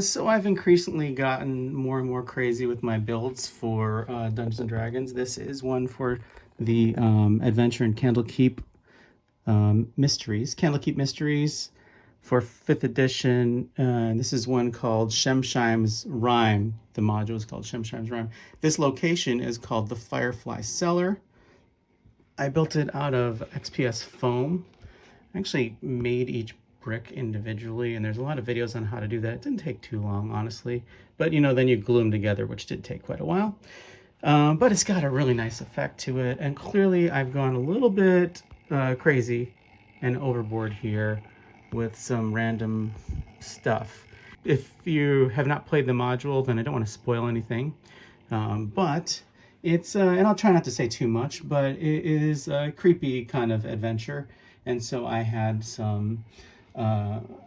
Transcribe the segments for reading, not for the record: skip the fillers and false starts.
So I've increasingly gotten more and more crazy with my builds for Dungeons & Dragons. This is one for the Adventure in Candlekeep Mysteries. Candlekeep Mysteries for 5th edition. This is one called Shemshime's Rhyme. The module is called Shemshime's Rhyme. This location is called the Firefly Cellar. I built it out of XPS foam. I actually made each brick individually, and there's a lot of videos on how to do that. It didn't take too long, honestly, but you know, then you glue them together, which did take quite a while. But it's got a really nice effect to it, and clearly I've gone a little bit crazy and overboard here with some random stuff. If you have not played the module, then I don't want to spoil anything, but it's and I'll try not to say too much, but it is a creepy kind of adventure, and so I had some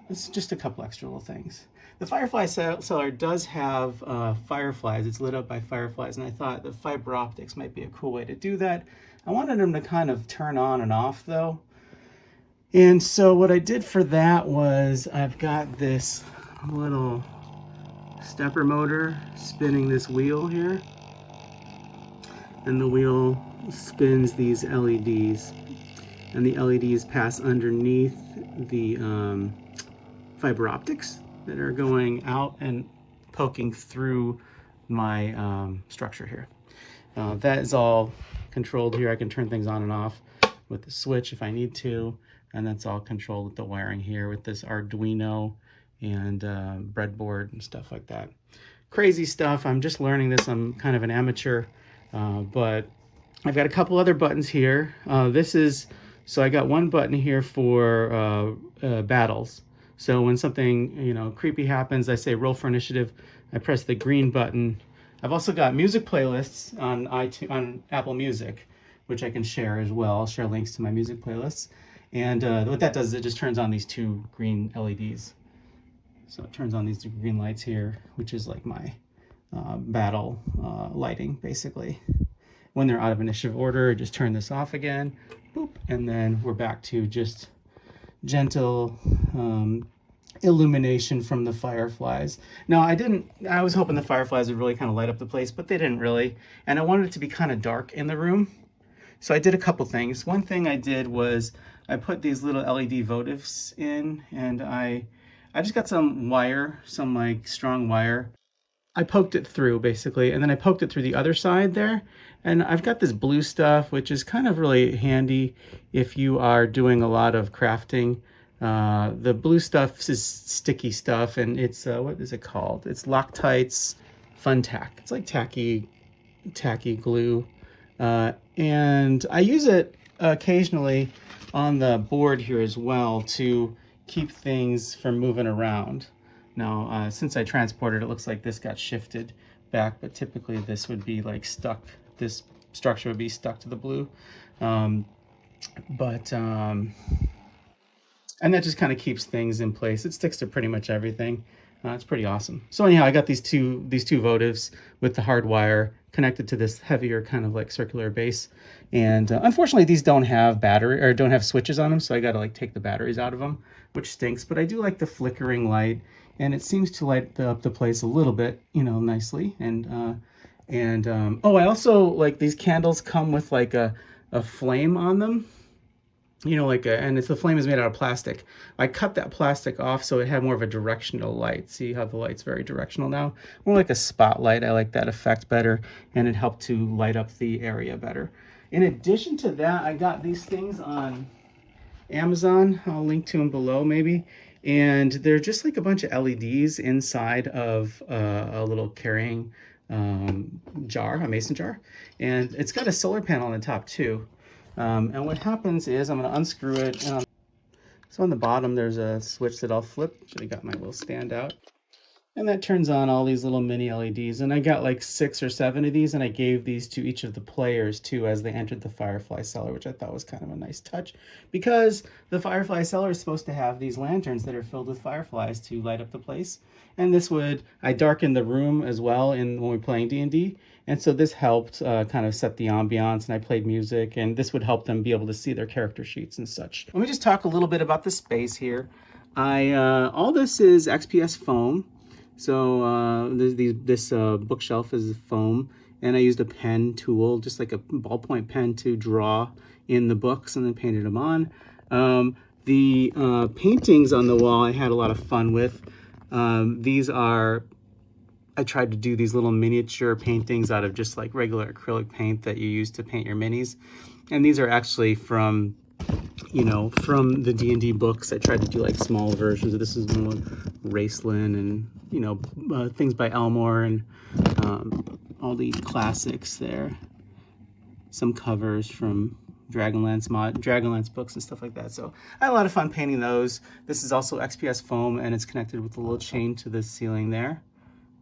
it's just a couple extra little things. The Firefly Cellar does have fireflies. It's lit up by fireflies, and I thought the fiber optics might be a cool way to do that. I wanted them to kind of turn on and off though. And so what I did for that was I've got this little stepper motor spinning this wheel here. And the wheel spins these LEDs. And the LEDs pass underneath the fiber optics that are going out and poking through my structure here. That is all controlled here. I can turn things on and off with the switch if I need to, and that's all controlled with the wiring here with this Arduino and breadboard and stuff like that. Crazy stuff. I'm just learning this. I'm kind of an amateur, but I've got a couple other buttons here. So I got one button here for battles. So when something, you know, creepy happens, I say roll for initiative. I press the green button. I've also got music playlists on Apple Music, which I can share as well. I'll share links to my music playlists. And what that does is it just turns on these two green LEDs. So it turns on these two green lights here, which is like my battle lighting, basically. When they're out of initiative order, just turn this off again. Boop, and then we're back to just gentle illumination from the fireflies. Now I was hoping the fireflies would really kind of light up the place, but they didn't really. And I wanted it to be kind of dark in the room. So I did a couple things. One thing I did was I put these little LED votives in, and I just got some wire, some like strong wire. I poked it through basically, and then I poked it through the other side there. And I've got this blue stuff, which is kind of really handy if you are doing a lot of crafting. The blue stuff is sticky stuff, and it's, what is it called? It's Loctite's Fun Tack. It's like tacky glue. And I use it occasionally on the board here as well to keep things from moving around. Now, since I transported, it looks like this got shifted back, but typically this would be like stuck. This structure would be stuck to the blue. And that just kind of keeps things in place. It sticks to pretty much everything. It's pretty awesome. So anyhow, I got these two votives with the hard wire connected to this heavier kind of like circular base. And unfortunately, these don't have don't have switches on them, so I got to like take the batteries out of them, which stinks. But I do like the flickering light, and it seems to light up the place a little bit, you know, nicely. Oh, I also like these candles come with like a flame on them. You know, and the flame is made out of plastic. I cut that plastic off so it had more of a directional light. See how the light's very directional now? More like a spotlight. I like that effect better, and it helped to light up the area better. In addition to that, I got these things on Amazon. I'll link to them below maybe. And they're just like a bunch of LEDs inside of a little carrying jar, a mason jar. And it's got a solar panel on the top too. And what happens is I'm going to unscrew it. So on the bottom, there's a switch that I'll flip. Should have got my little stand out. And that turns on all these little mini LEDs. And I got like 6 or 7 of these, and I gave these to each of the players too as they entered the Firefly Cellar, which I thought was kind of a nice touch, because the Firefly Cellar is supposed to have these lanterns that are filled with fireflies to light up the place. And this I darkened the room as well when we're playing D&D. And so this helped kind of set the ambiance, and I played music, and this would help them be able to see their character sheets and such. Let me just talk a little bit about the space here. All this is XPS foam. So this bookshelf is foam, and I used a pen tool, just like a ballpoint pen, to draw in the books and then painted them on. The paintings on the wall I had a lot of fun with. I tried to do these little miniature paintings out of just like regular acrylic paint that you use to paint your minis. And these are actually from from the D&D books. I tried to do like small versions of this. Is one with Raceland and, things by Elmore and all the classics there. Some covers from Dragonlance books and stuff like that. So I had a lot of fun painting those. This is also XPS foam, and it's connected with a little chain to the ceiling there.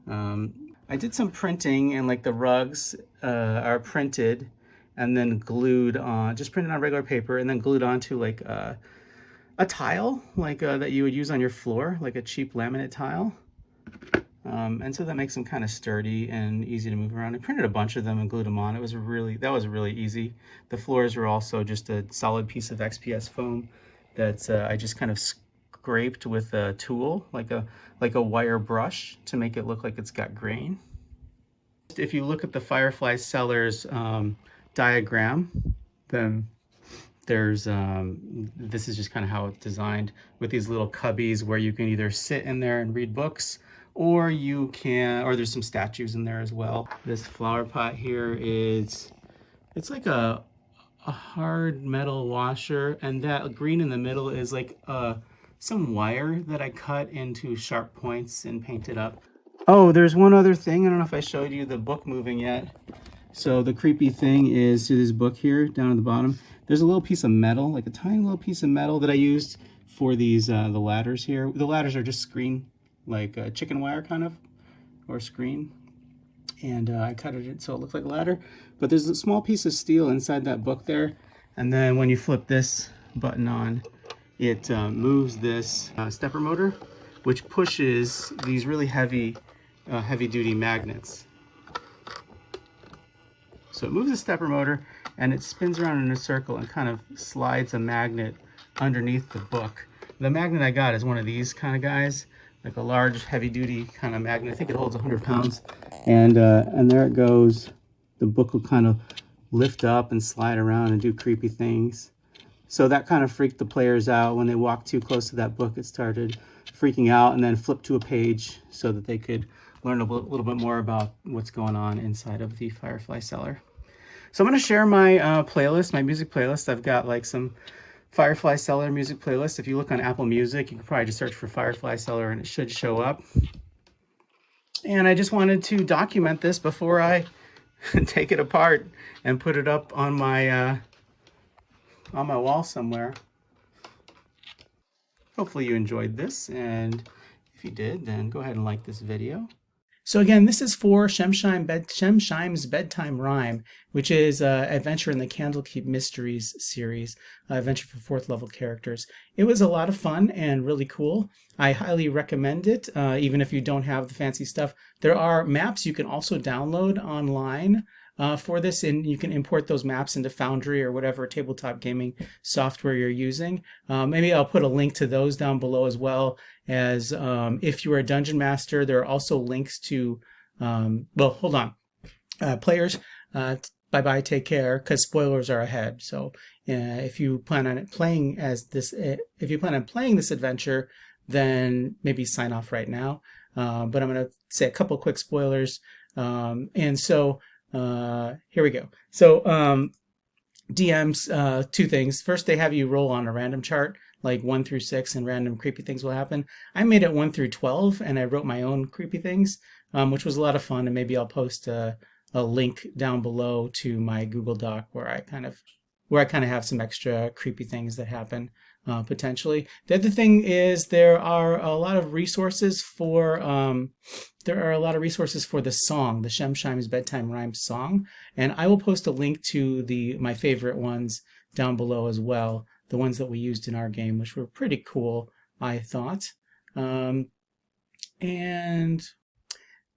I did some printing, and like the rugs are printed and then glued on, just printed on regular paper and then glued onto like a tile, like that you would use on your floor, like a cheap laminate tile. And so that makes them kind of sturdy and easy to move around. I printed a bunch of them and glued them on. That was really easy. The floors were also just a solid piece of XPS foam that I just kind of scraped with a tool, like a wire brush, to make it look like it's got grain. If you look at the Firefly Cellar's diagram, then there's this is just kind of how it's designed, with these little cubbies where you can either sit in there and read books, or there's some statues in there as well. This flower pot here it's like a hard metal washer, and that green in the middle is like some wire that I cut into sharp points and painted up. Oh, there's one other thing. I don't know if I showed you the book moving yet. So the creepy thing is, to this book here down at the bottom, there's a little piece of metal, like a tiny little piece of metal that I used for these the ladders here. The ladders are just screen, like chicken wire kind of, or screen. And I cut it so it looks like a ladder. But there's a small piece of steel inside that book there. And then when you flip this button on, it moves this stepper motor, which pushes these really heavy duty magnets. So it moves the stepper motor and it spins around in a circle and kind of slides a magnet underneath the book. The magnet I got is one of these kind of guys, like a large heavy duty kind of magnet. I think it holds 100 pounds. And there it goes. The book will kind of lift up and slide around and do creepy things. So that kind of freaked the players out. When they walked too close to that book, it started freaking out and then flipped to a page so that they could learn a little bit more about what's going on inside of the Firefly Cellar. So I'm going to share my playlist, my music playlist. I've got like some Firefly Cellar music playlist. If you look on Apple Music, you can probably just search for Firefly Cellar and it should show up. And I just wanted to document this before I take it apart and put it up on my wall somewhere. Hopefully you enjoyed this, and if you did, then go ahead and like this video. So again, this is for Shemshime's Bedtime Rhyme, which is Adventure in the Candlekeep Mysteries series, Adventure for 4th level characters. It was a lot of fun and really cool. I highly recommend it, even if you don't have the fancy stuff. There are maps you can also download online for this, and you can import those maps into Foundry or whatever tabletop gaming software you're using. Maybe I'll put a link to those down below, as well as if you're a dungeon master. There are also links to well, hold on, players, bye-bye, take care, because spoilers are ahead. So if you plan on playing this adventure, then maybe sign off right now. But I'm going to say a couple quick spoilers. And so here we go. So DMs, two things. First, they have you roll on a random chart, like 1 through 6, and random creepy things will happen. I made it 1 through 12, and I wrote my own creepy things, which was a lot of fun. And maybe I'll post a link down below to my Google Doc where I kind of have some extra creepy things that happen. Potentially. The other thing is there are a lot of resources for the song, the Shemshime's Bedtime Rhyme song, and I will post a link to my favorite ones down below as well, the ones that we used in our game, which were pretty cool, I thought. I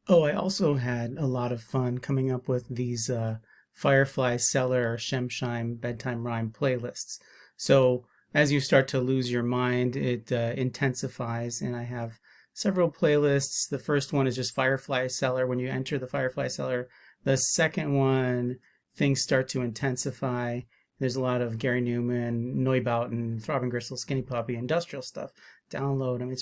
also had a lot of fun coming up with these Firefly Cellar Shemshime Bedtime Rhyme playlists. So as you start to lose your mind, it intensifies, and I have several playlists. The first one is just Firefly Cellar. When you enter the Firefly Cellar, the second one, things start to intensify. There's a lot of Gary Newman, Neubauten, Throbbing Gristle, Skinny Puppy, industrial stuff. Download. I mean,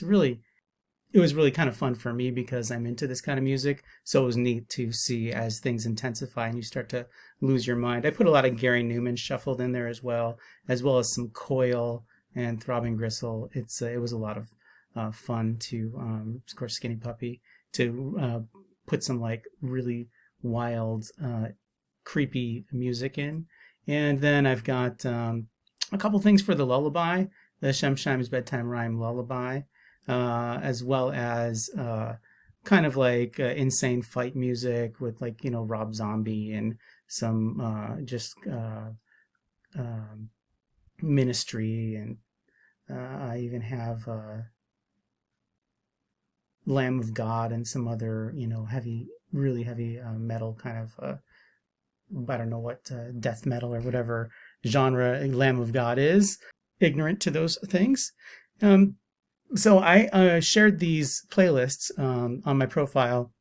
it was really kind of fun for me because I'm into this kind of music. So it was neat to see as things intensify and you start to lose your mind. I put a lot of Gary Newman shuffled in there as well as some Coil and Throbbing Gristle. It was a lot of fun to, of course, Skinny Puppy, to put some like really wild, creepy music in. And then I've got a couple things for the lullaby, the Shemshime's Bedtime Rhyme Lullaby, as well as kind of like insane fight music with like, Rob Zombie and some Ministry. And I even have Lamb of God and some other, really heavy metal kind of I don't know what death metal or whatever genre Lamb of God is. Ignorant to those things. So I shared these playlists on my profile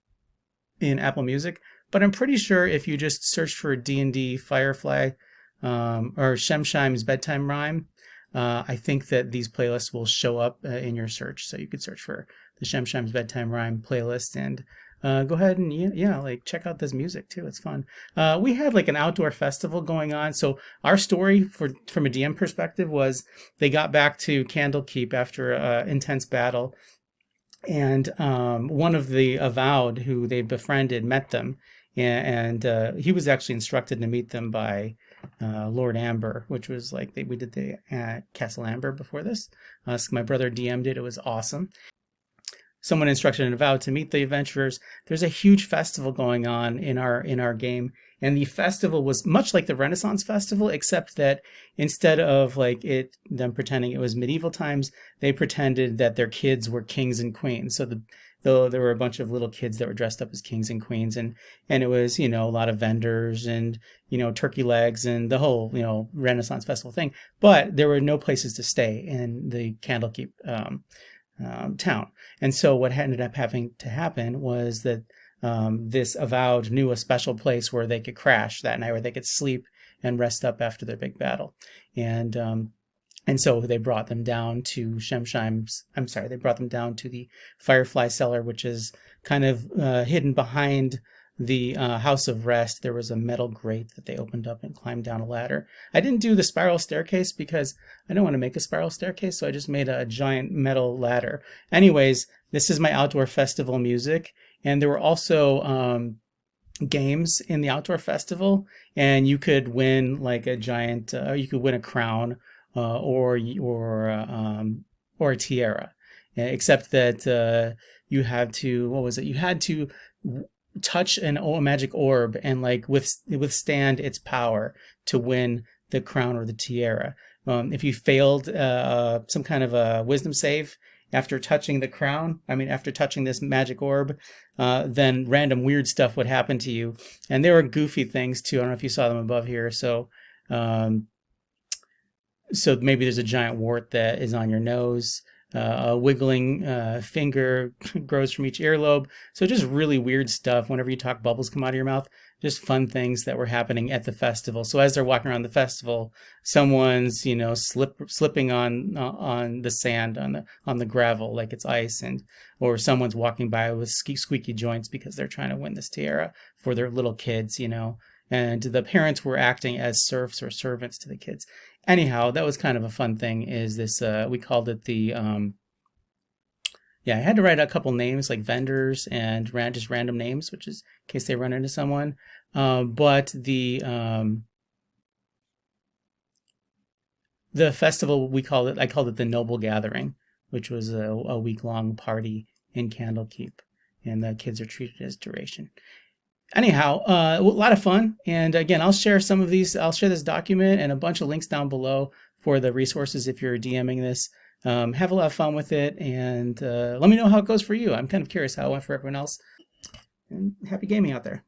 in Apple Music, but I'm pretty sure if you just search for D&D Firefly or Shemshime's Bedtime Rhyme, I think that these playlists will show up in your search. So you could search for the Shemshime's Bedtime Rhyme playlist and go ahead and like check out this music too. It's fun. We had like an outdoor festival going on. So our story from a DM perspective was they got back to Candlekeep after an intense battle, and one of the Avowed who they befriended met them, and he was actually instructed to meet them by Lord Amber, which was like we did the Castle Amber before this. So my brother DM'd it. It was awesome. Someone instructed an Avowed to meet the adventurers. There's a huge festival going on in our game, and the festival was much like the Renaissance Festival, except that instead of like them pretending it was medieval times, they pretended that their kids were kings and queens. So there were a bunch of little kids that were dressed up as kings and queens, and it was a lot of vendors and turkey legs and the whole Renaissance Festival thing. But there were no places to stay in the Candlekeep town. And so what ended up having to happen was that this Avowed knew a special place where they could crash that night, where they could sleep and rest up after their big battle. And so they brought them down to they brought them down to the Firefly Cellar, which is kind of hidden behind the House of Rest. There was a metal grate that they opened up and climbed down a ladder. I didn't do the spiral staircase because I don't want to make a spiral staircase, so I just made a giant metal ladder. Anyways, this is my outdoor festival music, and there were also games in the outdoor festival, and you could win like a giant, you could win a crown or a tiara, except that you had to, what was it? You had to touch a magic orb and like withstand its power to win the crown or the tiara. If you failed some kind of a wisdom save after touching the crown, after touching this magic orb, then random weird stuff would happen to you. And there were goofy things too. I don't know if you saw them above here. So maybe there's a giant wart that is on your nose. A wiggling finger grows from each earlobe. So just really weird stuff. Whenever you talk, bubbles come out of your mouth. Just fun things that were happening at the festival. So as they're walking around the festival, someone's slipping on the sand, on the gravel like it's ice, or someone's walking by with squeaky joints because they're trying to win this tiara for their little kids. And the parents were acting as serfs or servants to the kids. Anyhow, that was kind of a fun thing. Is this we called it the I had to write a couple names like vendors and just random names, which is in case they run into someone. But the festival I called it the Noble Gathering, which was a week-long party in Candlekeep, and the kids are treated as duration. Anyhow, a lot of fun. And again, I'll share this document and a bunch of links down below for the resources if you're DMing this. Have a lot of fun with it, and let me know how it goes for you. I'm kind of curious how it went for everyone else. And happy gaming out there.